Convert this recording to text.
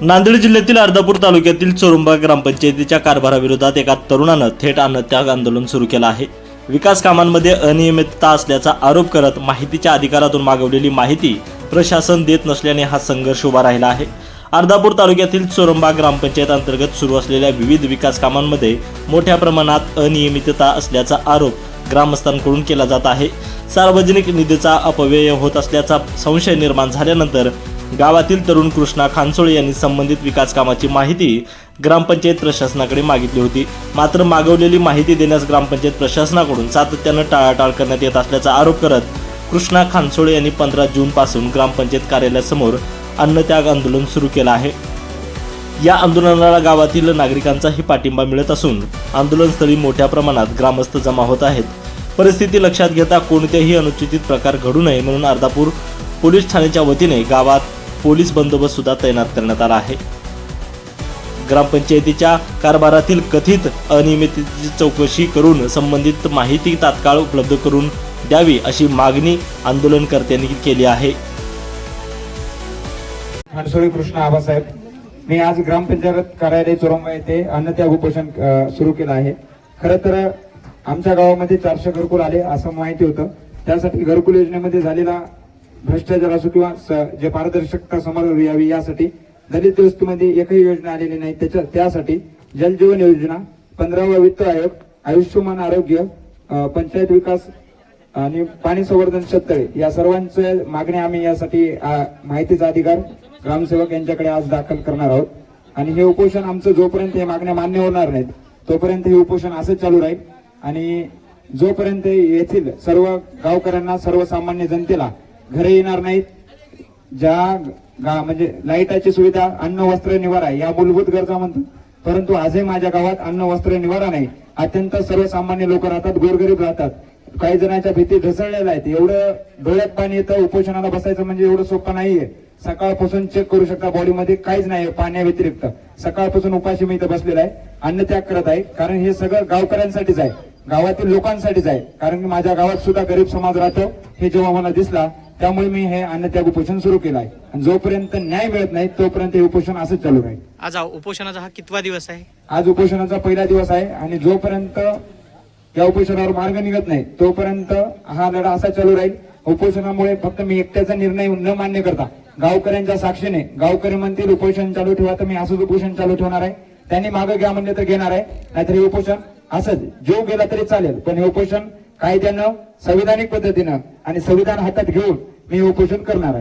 नांदेड जिल्ह्यातील अर्धापूर तालुक्यातील चोरुंबा ग्रामपंचायतीच्या कारभाराविरोधात एका तरुणानं थेट अन्नत्याग आंदोलन सुरू केलं आहे। विकास कामांमध्ये अनियमितता असल्याचा आरोप करत माहितीच्या अधिकारातून मागवलेली माहिती प्रशासन देत नसल्याने हा संघर्ष उभा राहिला आहे। अर्धापूर तालुक्यातील चोरुंबा ग्रामपंचायत अंतर्गत सुरू असलेल्या विविध विकास कामांमध्ये मोठ्या प्रमाणात अनियमितता असल्याचा आरोप ग्रामस्थांकडून केला जात आहे। सार्वजनिक निधीचा अपव्यय होत असल्याचा संशय निर्माण झाल्यानंतर गावातील तरुण कृष्णा खानसोळे यांनी संबंधित विकास कामाची माहिती ग्रामपंचायत प्रशासनाकडे मागितली होती। मात्र मागवलेली माहिती देण्यास ग्रामपंचायत प्रशासनाकडून सातत्याने टाळाटाळ करण्यात येत असल्याचा आरोप करत कृष्णा खानसोळे यांनी 15 जून पासून ग्रामपंचायत कार्यालयासमोर अन्नत्याग आंदोलन सुरू केलं आहे। या आंदोलनाला गावातील नागरिकांचाही पाठिंबा मिळत असून आंदोलनस्थळी मोठ्या प्रमाणात ग्रामस्थ जमा होत आहेत। परिस्थिती लक्षात घेता कोणतेही अनुचित प्रकार घडू नये म्हणून अर्धापूर पोलीस ठाण्याच्या वतीने गावात पोलीस बंदोबस्त सुद्धा तैनात करण्यात आला आहे। ग्रामपंचायतीच्या कारभारातील कथित अनियमिततेची चौकशी करून संबंधित माहिती तात्काळ उपलब्ध करून द्यावी अशी मागणी आंदोलनकर्त्यांनी केली आहे। खानसोळे कृष्ण आबासाहेब, मी आज ग्रामपंचायत कार्यालय चोरुंबा येथे अन्नत्याग उपोषण सुरू केलं आहे। खरं तर आमच्या गावामध्ये 400 घरकुल आले असं माहिती होतं। त्यासाठी घरकुल योजनेमध्ये झालेला भ्रष्टाचार असो किंवा जे पारदर्शकता समोर यावी यासाठी दलित वस्तीमध्ये एकही योजना आलेली नाही। त्यासाठी जल जीवन योजना, 15वा वित्त आयोग, आयुष्यमान आरोग्य, पंचायत विकास आणि पाणी संवर्धन शेततळे या सर्वांच्या मागण्या आम्ही यासाठी माहितीचा अधिकार ग्रामसेवक यांच्याकडे आज दाखल करणार आहोत। आणि हे उपोषण आमचं जोपर्यंत हे मागण्या मान्य होणार नाहीत तोपर्यंत हे उपोषण असंच चालू राहील। आणि जोपर्यंत येथील सर्व गावकऱ्यांना, सर्वसामान्य जनतेला घरे येणार नाहीत, ज्या म्हणजे लाईटाची सुविधा, अन्न वस्त्र निवारा या मूलभूत गरजा म्हणतो, परंतु आजही माझ्या गावात अन्न वस्त्र निवारा नाही। अत्यंत सर्वसामान्य लोक राहतात, गोरगरीब राहतात, काही जणांच्या भीती ढसळलेल्या आहेत। एवढं डोळ्यात पाणी येतं, उपोषणाला बसायचं म्हणजे एवढं सोपं नाहीये। सकाळपासून चेक करू शकता, बॉडीमध्ये काहीच नाही पाण्या व्यतिरिक्त। सकाळपासून उपाशी मी इथं बसलेला आहे, अन्नत्याग करत आहे, कारण हे सगळं गावकऱ्यांसाठीच आहे, गावातील लोकांसाठीच आहे। कारण की माझ्या गावात सुद्धा गरीब समाज राहतो हे जेव्हा मला दिसला त्यामुळे मी हे अन्नत्याग उपोषण सुरू केलं आहे। आणि जोपर्यंत न्याय मिळत नाही तोपर्यंत हे उपोषण असंच चालू राहील। आज उपोषणाचा हा कितवा दिवस आहे? आज उपोषणाचा पहिला दिवस आहे आणि जोपर्यंत या उपोषणावर मार्ग निघत नाही तोपर्यंत हा लढा असा चालू राहील। उपोषणामुळे फक्त मी एकट्याचा निर्णय न मान्य करता गावकऱ्यांच्या साक्षीने, गावकरी म्हणतील उपोषण चालू ठेवा तर मी असंच उपोषण चालू ठेवणार आहे। त्यांनी मागं घ्या म्हणले तर घेणार आहे, नाहीतर हे उपोषण असंच जीव गेला तरी चालेल, पण हे उपोषण कायद्यानं, संविधानिक पद्धतीनं आणि संविधान हातात घेऊन मी उपोषण करणार आहे।